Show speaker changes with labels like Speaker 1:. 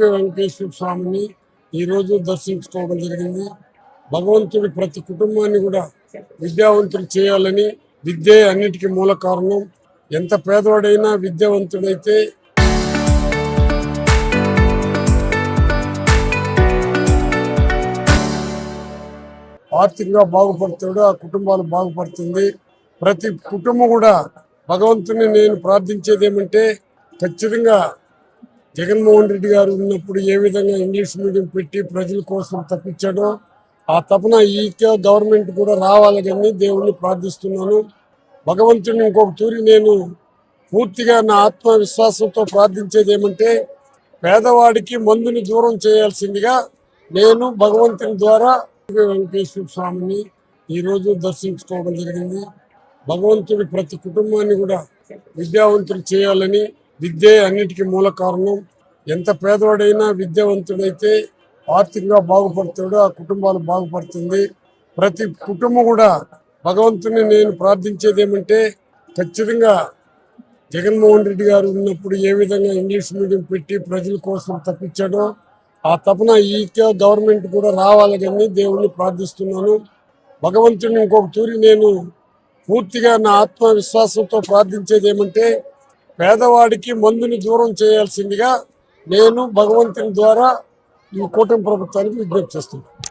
Speaker 1: వెంకటేశ్వర స్వామిని ఈరోజు దర్శించుకోవడం జరిగింది. భగవంతుడి ప్రతి కుటుంబాన్ని కూడా విద్యావంతులు చేయాలని, విద్యే అన్నిటికీ మూల కారణం. ఎంత పేదవాడైనా విద్యావంతుడైతే ఆర్థికంగా బాగుపడతాడు, ఆ కుటుంబాలు బాగుపడుతుంది. ప్రతి కుటుంబం కూడా భగవంతుని నేను ప్రార్థించేది ఏమంటే, ఖచ్చితంగా జగన్మోహన్ రెడ్డి గారు ఉన్నప్పుడు ఏ విధంగా ఇంగ్లీష్ మీడియం పెట్టి ప్రజల కోసం తప్పించాడో ఆ తపన ఈ గవర్నమెంట్ కూడా రావాలని దేవుణ్ణి ప్రార్థిస్తున్నాను. భగవంతుని ఇంకొక తూరి నేను పూర్తిగా నా ఆత్మవిశ్వాసంతో ప్రార్థించేది ఏమంటే, పేదవాడికి మందుని దూరం చేయాల్సిందిగా నేను భగవంతుని ద్వారా వెంకటేశ్వర స్వామిని ఈరోజు దర్శించుకోవడం జరిగింది. భగవంతుడి ప్రతి కుటుంబాన్ని కూడా విద్యావంతులు చేయాలని, విద్యే అన్నిటికీ మూల కారణం. ఎంత పేదవాడైనా విద్యావంతుడైతే ఆర్థికంగా బాగుపడతాడు, ఆ కుటుంబాలు బాగుపడుతుంది. ప్రతి కుటుంబం కూడా భగవంతుని నేను ప్రార్థించేది ఏమంటే, ఖచ్చితంగా జగన్మోహన్ రెడ్డి గారు ఉన్నప్పుడు ఏ విధంగా ఇంగ్లీష్ మీడియం పెట్టి ప్రజల కోసం తప్పించాడో ఆ తపన ఈ గవర్నమెంట్ కూడా రావాలని దేవుణ్ణి ప్రార్థిస్తున్నాను. భగవంతుని ఇంకొక తూరి నేను పూర్తిగా నా ఆత్మవిశ్వాసంతో ప్రార్థించేది ఏమంటే, పేదవాడికి మందుని దూరం చేయాల్సిందిగా నేను భగవంతుని ద్వారా ఈ కూటమి ప్రభుత్వానికి విజ్ఞప్తి చేస్తున్నాను.